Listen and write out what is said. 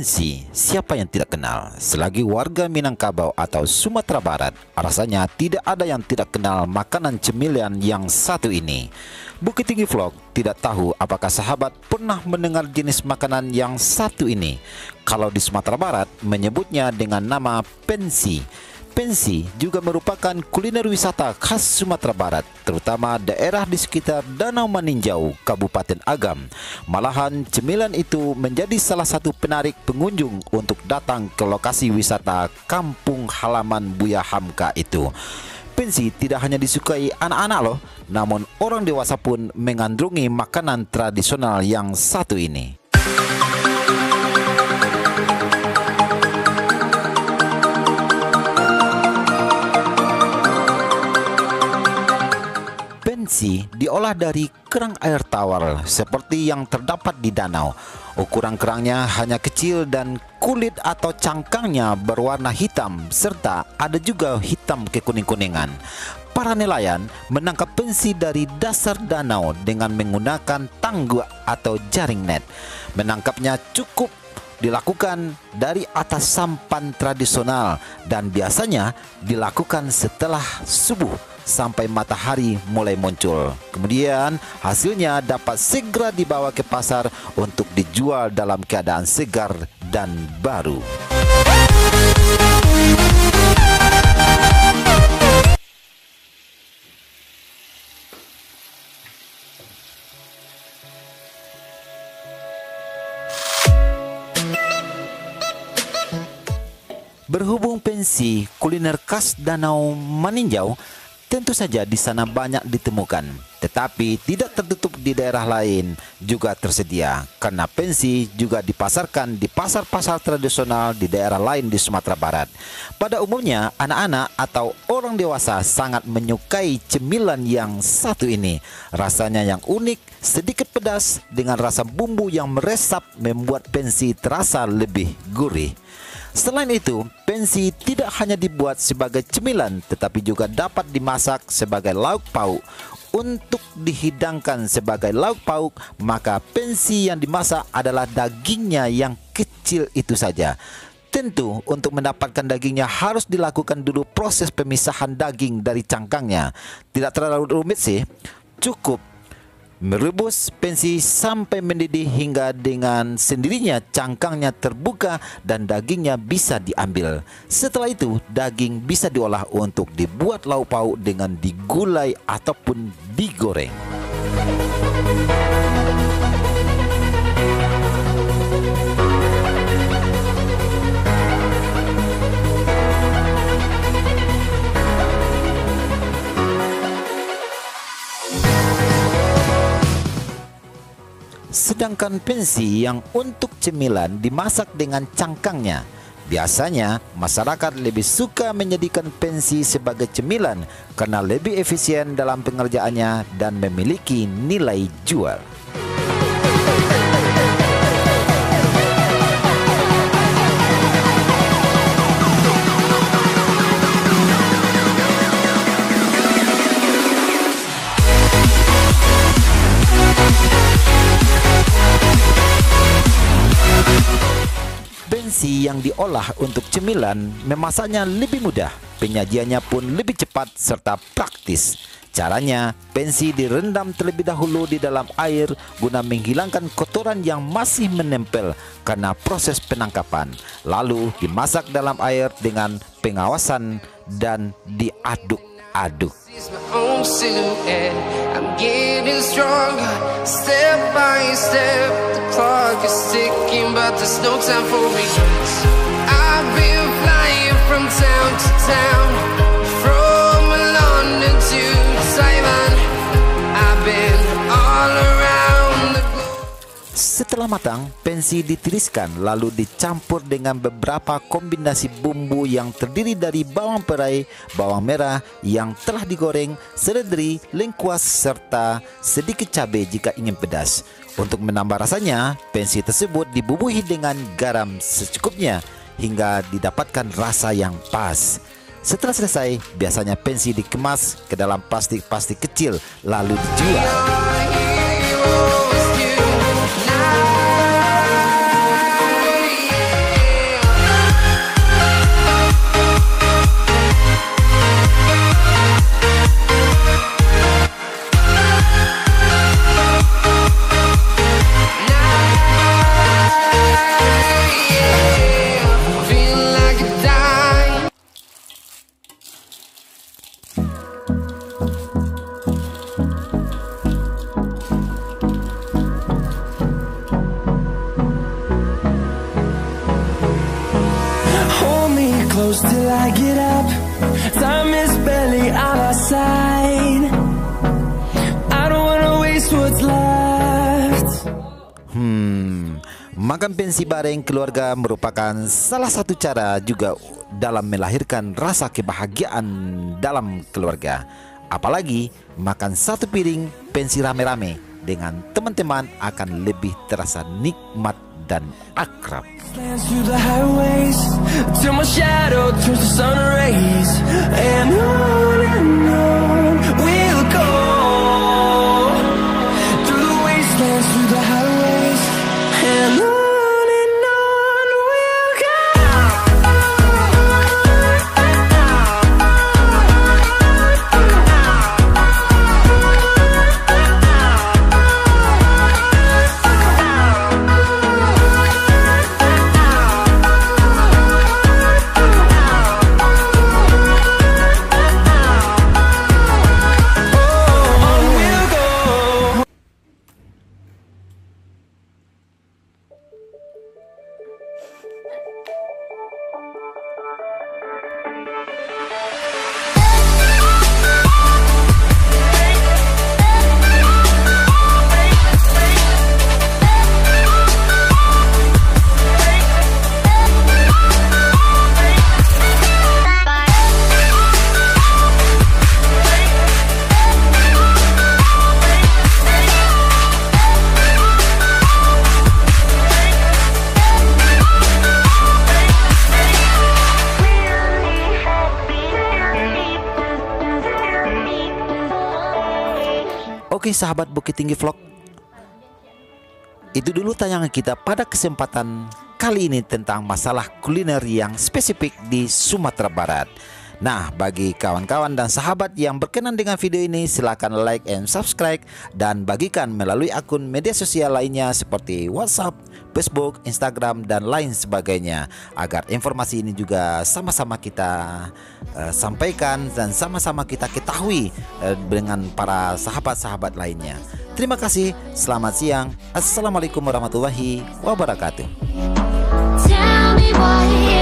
Pensi, siapa yang tidak kenal? Selagi warga Minangkabau atau Sumatera Barat, rasanya tidak ada yang tidak kenal makanan cemilan yang satu ini. Bukit Tinggi Vlog tidak tahu apakah sahabat pernah mendengar jenis makanan yang satu ini. Kalau di Sumatera Barat menyebutnya dengan nama pensi. Pensi juga merupakan kuliner wisata khas Sumatera Barat, terutama daerah di sekitar Danau Maninjau, Kabupaten Agam. Malahan cemilan itu menjadi salah satu penarik pengunjung untuk datang ke lokasi wisata kampung halaman Buya Hamka itu. Pensi tidak hanya disukai anak-anak loh, namun orang dewasa pun mengandrungi makanan tradisional yang satu ini. Pensi diolah dari kerang air tawar seperti yang terdapat di danau. Ukuran kerangnya hanya kecil dan kulit atau cangkangnya berwarna hitam serta ada juga hitam kekuning-kuningan. Para nelayan menangkap pensi dari dasar danau dengan menggunakan tangguk atau jaring net. Menangkapnya cukup dilakukan dari atas sampan tradisional dan biasanya dilakukan setelah subuh sampai matahari mulai muncul. Kemudian hasilnya dapat segera dibawa ke pasar untuk dijual dalam keadaan segar dan baru. Berhubung pensi kuliner khas Danau Maninjau, tentu saja di sana banyak ditemukan, tetapi tidak tertutup di daerah lain juga tersedia, karena pensi juga dipasarkan di pasar-pasar tradisional di daerah lain di Sumatera Barat. Pada umumnya, anak-anak atau orang dewasa sangat menyukai cemilan yang satu ini. Rasanya yang unik, sedikit pedas, dengan rasa bumbu yang meresap membuat pensi terasa lebih gurih. Selain itu, pensi tidak hanya dibuat sebagai cemilan, tetapi juga dapat dimasak sebagai lauk pauk. Untuk dihidangkan sebagai lauk pauk, maka pensi yang dimasak adalah dagingnya yang kecil itu saja. Tentu, untuk mendapatkan dagingnya harus dilakukan dulu proses pemisahan daging dari cangkangnya. Tidak terlalu rumit sih, cukup merebus pensi sampai mendidih hingga dengan sendirinya cangkangnya terbuka dan dagingnya bisa diambil. Setelah itu, daging bisa diolah untuk dibuat lauk pauk dengan digulai ataupun digoreng. Sedangkan pensi yang untuk cemilan dimasak dengan cangkangnya. Biasanya masyarakat lebih suka menjadikan pensi sebagai cemilan karena lebih efisien dalam pengerjaannya dan memiliki nilai jual. Pensi yang diolah untuk cemilan memasaknya lebih mudah, penyajiannya pun lebih cepat serta praktis. Caranya, pensi direndam terlebih dahulu di dalam air guna menghilangkan kotoran yang masih menempel karena proses penangkapan. Lalu dimasak dalam air dengan pengawasan dan diaduk-aduk. I'm getting stronger, step by step. The clock is ticking, but there's no time for regrets. I've been flying from town to town, from London to Taiwan. I've been all around the globe. Setelah matang, pensi ditiriskan lalu dicampur dengan beberapa kombinasi bumbu yang terdiri dari bawang perai, bawang merah yang telah digoreng, seledri, lengkuas, serta sedikit cabai jika ingin pedas. Untuk menambah rasanya, pensi tersebut dibubuhi dengan garam secukupnya hingga didapatkan rasa yang pas. Setelah selesai, biasanya pensi dikemas ke dalam plastik-plastik kecil lalu dijual. inside. I don't wanna waste what's left. Makan pensi bareng keluarga merupakan salah satu cara juga dalam melahirkan rasa kebahagiaan dalam keluarga. Apalagi makan satu piring pensi rame-rame dengan teman-teman akan lebih terasa nikmat dan akrab. Dance through the highways till my shadow turns to sun rays, and on we'll go through the wastelands, through the highways, and on we'll go. Oke sahabat Bukit Tinggi Vlog, itu dulu tayangan kita pada kesempatan kali ini tentang masalah kuliner yang spesifik di Sumatera Barat. Nah, bagi kawan-kawan dan sahabat yang berkenan dengan video ini, silakan like and subscribe dan bagikan melalui akun media sosial lainnya seperti WhatsApp, Facebook, Instagram, dan lain sebagainya, agar informasi ini juga sama-sama kita sampaikan dan sama-sama kita ketahui dengan para sahabat-sahabat lainnya. Terima kasih, selamat siang, assalamualaikum warahmatullahi wabarakatuh. Tell me why